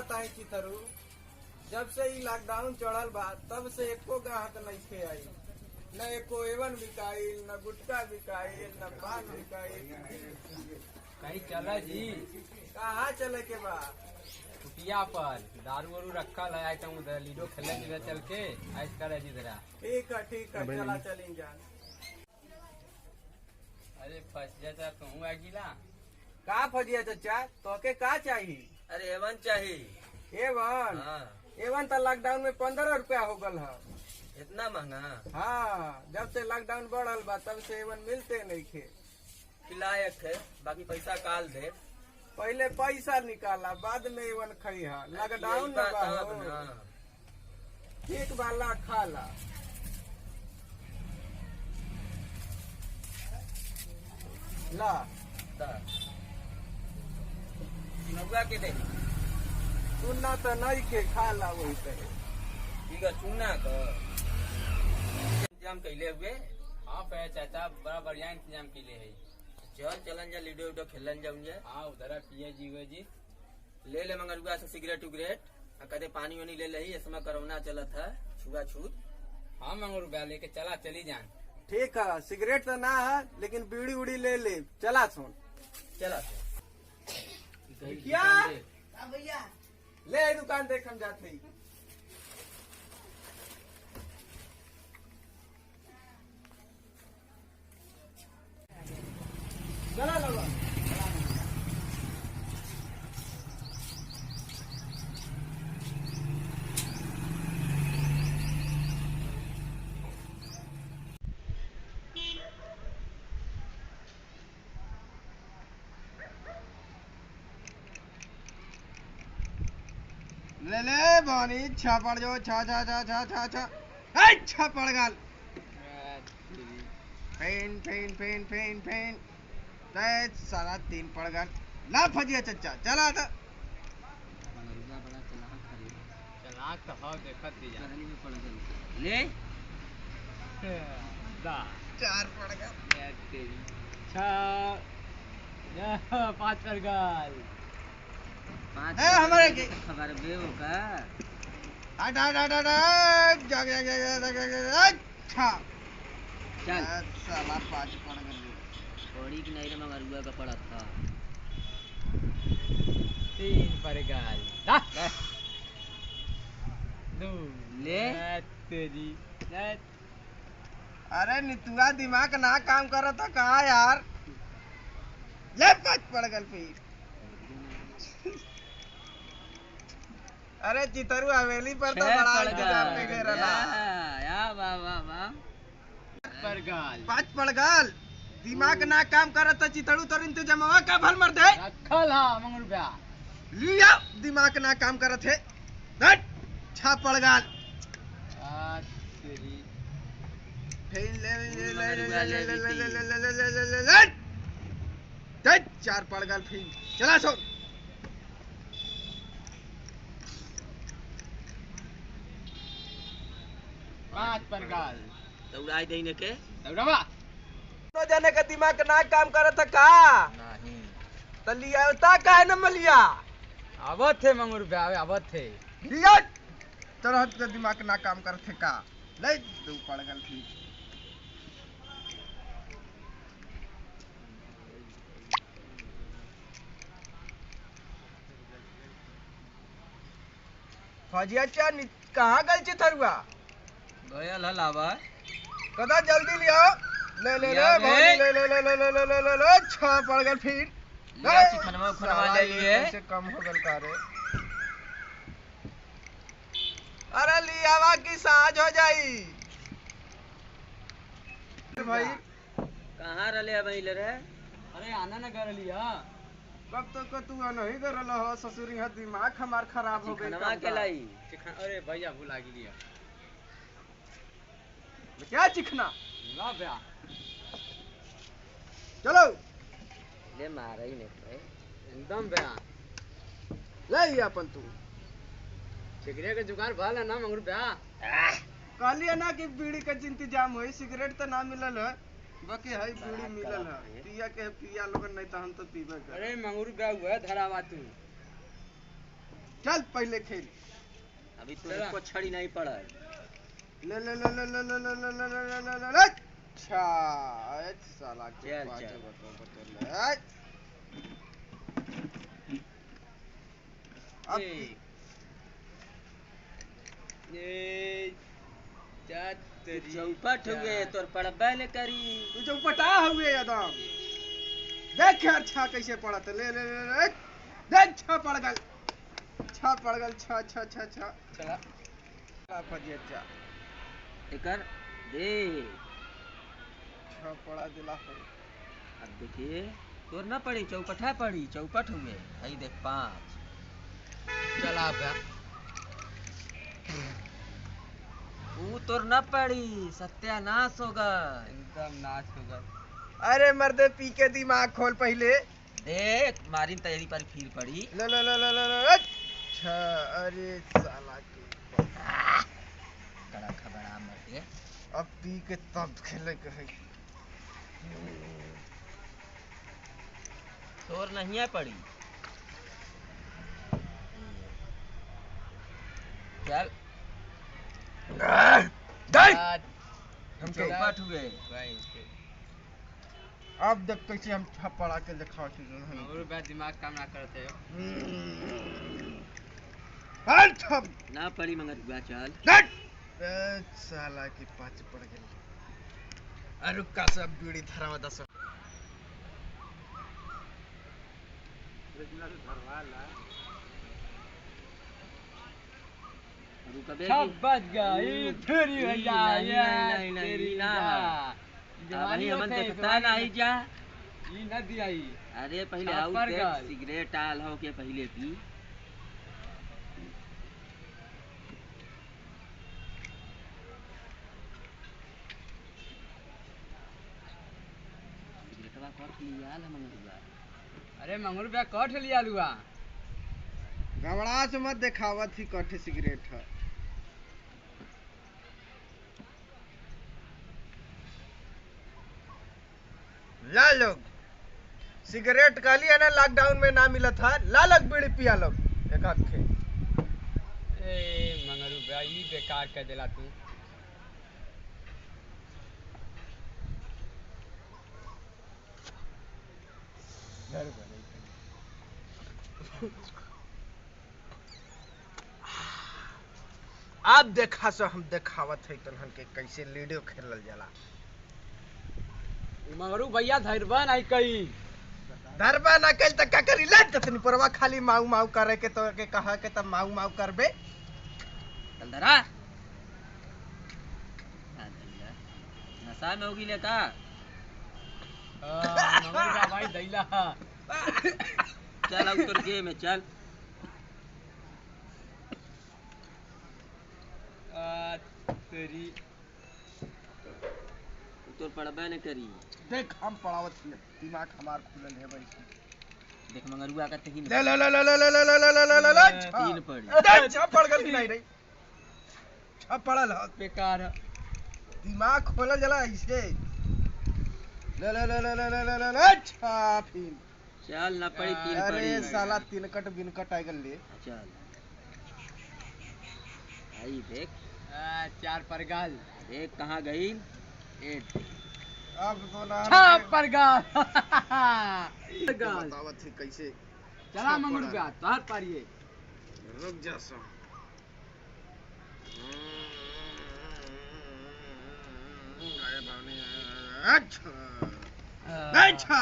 बताए चितरू, जब से ई लॉकडाउन चढ़ल बा तब से एको ग्राहक नइखे आई। न एको एवन बिकाइल, न गुटखा बिकाइल, न पान बिकाइल। कहीं चला जी? कहाँ चले के बा? कुटिया पर दारू वारू रखल है, आइटम उधर लीडो खेलने जिधर चल के ऐस करे जी जरा। ठीक है चला चली जान। अरे फंस जाता कहूँ आगिला। का फजिया चाचा, तोके का चाहिए? अरे एवन चाहिए। एवन? हाँ। एवन तो लॉकडाउन में 15 रुपया हो गल है। इतना महंगा? हाँ, जब से लॉकडाउन बढ़ल बा तब से एवन मिलते नहीं खे। लायक है, बाकी पैसा काल दे। पहले पैसा निकाला, बाद में एवन खइहा। लॉकडाउन में बा हो। ठीक वाला खाला। ला नौका के दे सुनना तो नहीं के खाला वही पे। ठीक है, चुना का इंतजाम कैले हुए। हाँ पे चाचा बड़ा बढ़िया इंतजाम के लिए है। चल चलन जा, लीडो उडो खेलन जाऊंगे। हाँ उधर पिए जी हुए जी। ले ले मंगरुआ से सिगरेट उगरेट, कदे पानी वानी ले लही। इसमें कोरोना चलत है, छुआछूत। हाँ मंगू रुपया लेके चला चली जान। ठीक है, सिगरेट तो ना है लेकिन बीड़ी उड़ी ले ले। चला सुन। चला क्या भैया ले दुकान देख हम जाते ही। चला लगा ले ले बानी छापड़ जो छा छा छा छा छा छा छापड़ गाल फेन फेन फेन फेन फेन तेज सारा 3 पड़ गाल। ला फजिया चचा चला था। मंगरुआ बड़ा चलाक है। चलाक तो हाँ देखत दी जान। में पड़ गए ले दा 4 पड़ गाल। तेरी छा 5 कर गल। हमारे खबर बेवो का हट हट हट हट जग जग जग अच्छा चल। साला 5 पड़ गए। थोड़ी की नहीं मंगरुआ का पड़ा था। 3 पर गल। दा 2 ले तेरी। अरे नितुआ दिमाग ना काम कर रहा था कहा यार। ले 5 पड़ गल फिर। अरे चितरू हवेली पर तो बड़ा इंतजार पे गए रहा। या वाह वाह वाह। पर गल 5 पड़ गल। दिमाग ना काम कर रहा था चितरू तो इंतजाम का भल मर दे। रखल हाँ मंगू रुपया। लिया दिमाग ना काम कर रहे थे। 6 पड़ गल। तेरी ले ले ले ले ले ले ले ले ले ले ले ले ले ले 4 पड़ गल फिर। चला सो। पाँच पर गल। दौड़ाई देने के दौड़ावा तो जाने का दिमाग ना काम कर रहा था का नहीं तो लिया होता का है न मलिया। आवत थे मंगू रुपया आवत थे। लिया तरह का दिमाग ना काम कर थे का। ले 2 पड़ गल फिर। फजिया चा कहाँ गल चिथरुआ? गयल हलावा कदा जल्दी लिया। ले ले ले लिया बे। भाई, ले ले ले ले ले ले ले ले ले 6 पड़ गल फिर। लिया चिकनवा उखनवा ले लिए। से कम हो गल का रे। अरे लियावा की साँझ हो जाई भाई। कहाँ रले भाई ले रे? अरे आना न कर लिया। कब तक तू नहीं कर रहा हो ससुरी है दिमाग हमार खराब हो गई। चिकनवा के लाई अरे भैया भुला लिया। क्या चिकना? ला भैया चलो ले मारा ही नहीं एकदम भैया। ले ये अपन तू सिगरेट के जुगाड़ भल है ना मंगू रुपया। कहलिए ना कि बीड़ी का इंतजाम हुई। सिगरेट तो ना मिलल है, बाकी है बीड़ी मिलल है। पिया के पिया लोगन नहीं तो हम तो पीबे कर। अरे मंगू रुपया हुआ धरावा तू। चल पहले खेल। अभी तो इसको छड़ी नहीं पड़ा। ले ले ले ले ले ले ले ले ले ले ले ले ले। अच्छा साला के चल, पाँच चल। बतो ले। अब चौपट हुए तोर पड़बे ले करी। तू जो पटा हुए एकदम देख अच्छा कैसे पड़त। ले ले ले ले देख छ पड़ गल छ छ छ छ चला फजिया जा एकर दे छ पड़ा दिला है। अब देखिए तोर ना पड़ी चौपटा पड़ी चौपट हुए। भाई देख 5 चला बे वो तोर ना पड़ी सत्यानाश होगा। एकदम नाच होगा। अरे मर्दे पी के दिमाग खोल पहले। देख मारी तैयारी पर फिर पड़ी। ले ले ले ले ले ले अच्छा अरे साला के कड़ा खबरा मर गए। अब पी के तब खेले के है। तोर नहीं है पड़ी। चल हम चौपट हुए। अब देख कैसे हम छपड़ा के दिखाओ और बे दिमाग काम ना करते हो। हट छप ना पड़ी मगर बुआ चल। हट साला के पाँच पड़ गए। अरे का सब बीड़ी धरावा दस सब बच गई तेरी भैया नहीं ना अभी हमन देखता नहीं जा। ई न दियाई। अरे पहले सब आउट पर देख गल। सिगरेट आल हो के पहले पी। सिगरेटवा कट लिया ला मंगरुआ। अरे मंगरू बे कट लिया लुआ। घबराहट मत दिखावत ही कठे सिगरेट है। ला लोग सिगरेट काली है ना लॉकडाउन में ना मिला था। ला लोग बीड़ी पिया लोग एक आखे। ए मंगरू बे ई बेकार कर देला तू। अब देखा सो हम देखावत है तनहन के कैसे लूडो खेलल जाला। मंगरू भैया धरबा नहीं कई। धरबा ना कल तक का करी ले तनी परवा खाली माऊ माऊ करे के तो के कहा के तब माऊ माऊ करबे। चल धरा नशा में होगी ले का। मंगरू बे भाई दैला। चल उतर के में चल। तेरी तोर पड़बे न करी। देख हम पढ़ावत ही दिमाग हमार खुलल है भाई। देख मंगरुआ का तीन ले ले ले ले ले ले ले ले ले ले ले ले तीन पड़ी। देख छ पड़ गल कि नहीं रे छ पड़ल ह बेकार है। दिमाग खोलल जाला ऐसे। ले ले ले ले ले ले ले ले ले अच्छा फिर चल ना पड़ी तीन अरे पड़ी। साला तीन कट बिन कट आ गल ले। चल आई देख 4 पर गाल। देख कहाँ गई। 8 अब तो ना 6 पर गाल। बतावत ही कैसे। चला मंगरू बे तार पारिए। रुक जा सो आए भावनी अच्छा अच्छा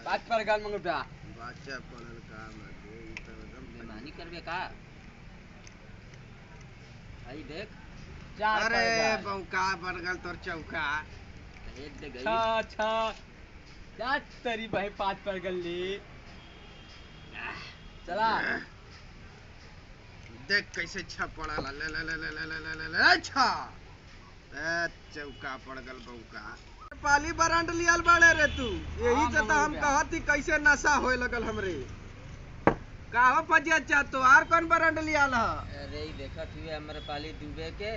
5 पर गाल मंगरू बे। बाचा पड़ल काम है ई तो एकदम बेमानी करबे का। आई देख 4 पर अरे गाल। बौका बरगल तोर चौका। एक दे गई। 6 जा तेरी भाई 5 पर गली। चला देख कैसे छ पड़ल ले ले ले ले ले ले ले ले अच्छा ए चौका पड़ गल बौका। पाली बरांड लियल बड़े रे तू यही से तो हम कहत ही कैसे नशा होए लगल हमरे। काहो फजिया चा तो आर कौन बरांड लियल ह। अरे ई देखत हुए हमरे पाली डूबे के।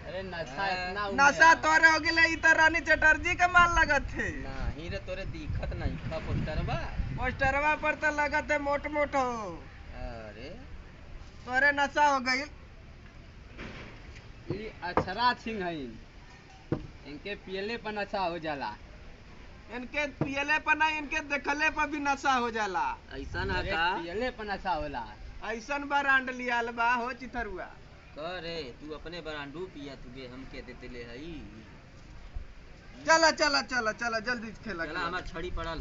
अरे नशा इतना नशा तोरे हो गेले ई त रानी चटर्जी के माल लगत है। नहीं रे तोरे दिखत नहीं खा पोस्टरवा। पोस्टरवा पर तो लगत है मोट मोट हो। अरे तोरे नशा हो गई। ये अक्षरा सिंह है इनके पियले पर नशा हो जाला। इनके पियले पर ना इनके देखले पर भी नशा हो जाला। ऐसा ना अरे का पियले पर नशा होला। ऐसन ब्रांड लियाल बा हो चिथरुआ। करे तू अपने बरांडू पिया तुगे हम के देते ले हई। चला चला चला चला जल्दी खेला चला हमार छड़ी पड़ल।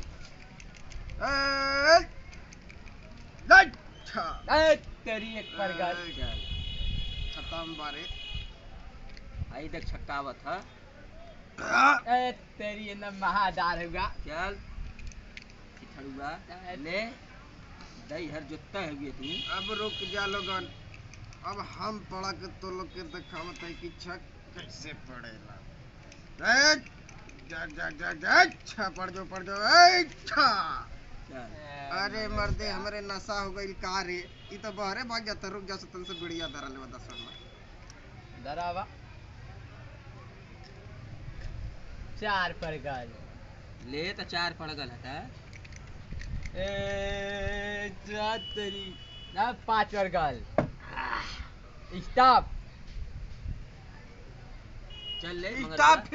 ए, तेरी एक पर गल। चल खत्म बारे। आई देख छक्कावत है। ए, तेरी ये ना महादार होगा। चल चिथड़ुआ ले दई हर जोतता है तू। अब रुक जा लोगन। अब हम पढ़ा के तो लोग के दिखावत है कि छक कैसे पड़ेला। जा जा जा जा अच्छा पढ़ जो अच्छा। चल अरे मर्दे हमरे नशा हो गई का रे। ई तो बहरे भाग जाता। रुक जा तन से बिड़िया धरा ले 10 में। दरावा 4 पर गल। ले तो 4 पड़ गल हटा। ए जा तेरी ना 5 पर गल। स्टॉप। चल ले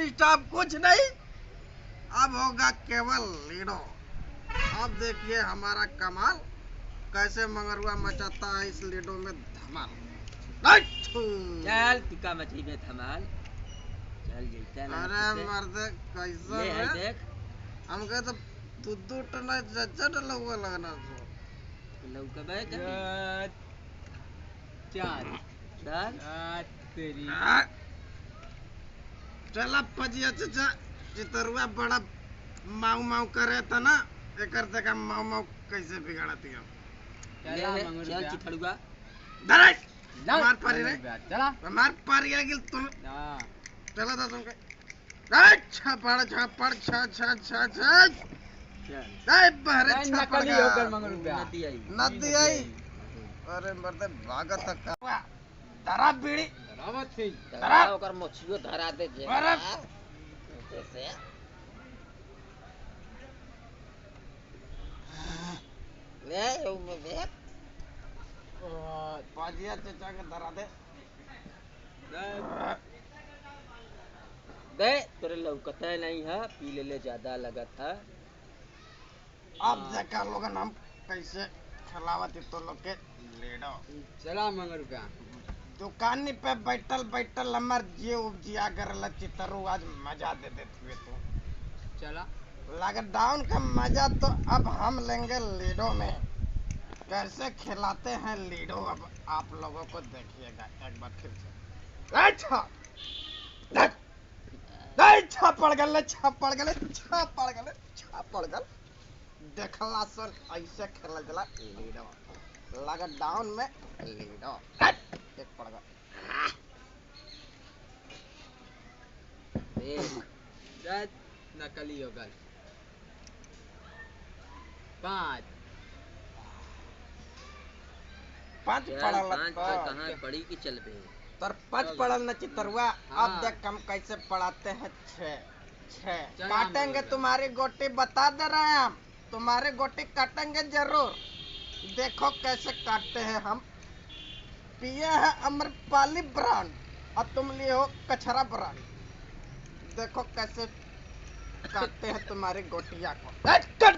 स्टॉप कुछ नहीं। अब होगा केवल लीडो। अब देखिए हमारा कमाल कैसे मंगरुआ मचाता है इस लीडो में धमाल। चल टिका मछली में धमाल। चल जैता ना अरे मर्दे कैसे ले है है? देख हमके तो दूध टना जज्जट लगवा लगना तो। लौकबे कर 4 चल तेरी चला पजिया चचा चितरुआ बड़ा माऊ माऊ करे था ना। एकर देखा माऊ माऊ कैसे बिगाड़ती है। चला ले मंगरू चल ब्या। चिथड़ुआ दरस जा, मार पारी रे। मंगरू ब्या, चला मार पारी गिल तुम। हाँ। चला था तुमके। अच्छा पड़ छा चल दे बहरे नहीं, छा पड़ नकली गया। होकर मंगरू ब्या। नदी आई नदी आई। अरे मर्दे भागत का धरा बीड़ी। रावत सिंह धरा ओकर मछियो धरा दे जे अरे जैसे ले ओ में देख पजिया चचा के धरा दे। दे तेरे लौकता नहीं है पी ले ले ज्यादा लगत है। अब देखा लोगन हम कैसे खिलावती तो लोग के लीडो। चला मंगरू ब्या। दुकानी पे बैठल बैठल हमार जीव उपजिया करला चितरू आज मजा दे देते हुए तो। चला लॉकडाउन का मजा तो अब हम लेंगे लीडो में। कैसे खिलाते हैं लीडो अब आप लोगों को देखिएगा एक बार फिर से। अच्छा छापड़ गल देखला सन ऐसे खेला जला लीडो लॉकडाउन में लीडो। एक पड़ गल देख नकली होगा 5 पांच चल पड़ल 5 पर कहाँ पड़ी कि चल पे तर पांच पड़ल न चितरुआ। हाँ। अब देख हम कैसे पढ़ाते हैं 6 चल काटेंगे हम तुम्हारी गोटी बता दे रहे हैं हम। तुम्हारी गोटी काटेंगे जरूर। देखो कैसे काटते हैं हम। पिए है अमरपाली ब्रांड और तुम लिए हो कचरा ब्रांड। देखो कैसे काटते हैं तुम्हारी गोटिया को। चल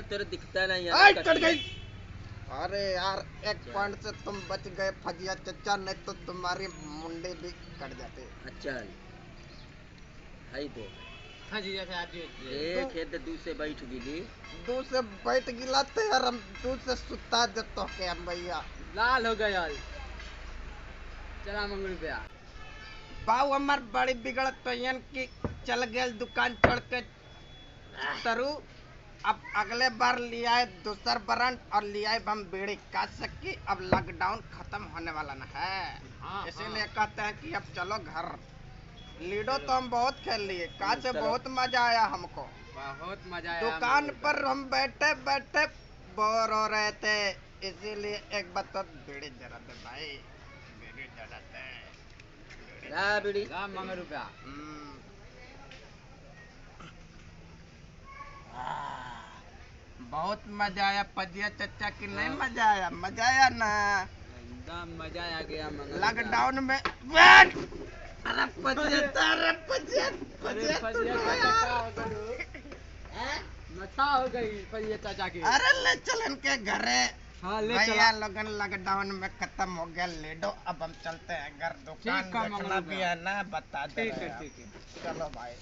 तेरे दिखता नहीं कट गई। अरे यार एक पॉइंट से तुम बच गए फजिया चचा नहीं तो तुम्हारी मुंडी भी कट जाती। चल हाई दे हाँ जी जैसे आती एक खेत दूध से बैठ गिली दूध से बैठ गिलाते यार हम दूध से सुता देते के हम भैया। लाल हो गया चला मंगरू ब्या। बाऊ हमार बड़ी बिगड़त तो की चल गए दुकान छोड़ के तरु। अब अगले बार लिया है दूसर ब्रांड और लिया है हम बीड़ी काट सकी। अब लॉकडाउन खत्म होने वाला न है। हाँ, इसीलिए हाँ। कहते हैं कि अब चलो घर। लीडो तो हम बहुत खेल लिए। काज से चलो। बहुत मजा आया हमको। बहुत मजा आया दुकान मंगरू पर हम बैठे बैठे बोर हो रहे थे इसीलिए एक बार तो बीड़ी जरा दे भाई। बीड़ी जरा दे। बीड़ी ब्या। मंगरू ब्या। बहुत मजा आया पजिया चचा की नहीं मजा आया? मजा आया ना? एकदम मजा आ गया मंगल। लॉकडाउन में बैठ। अरे पजिया अरे फजिया चाचा हो गई। नशा हो गई फजिया चाचा की। अरे ले चलन के घरे। हाँ ले भैया चला। लोगन लॉकडाउन में खत्म हो गया लेडो, अब हम चलते हैं घर। दुकान ठीक है, देखना मंगल भी है ना, बता दे ठीक रहे है हैं। ठीक है। चलो भाई।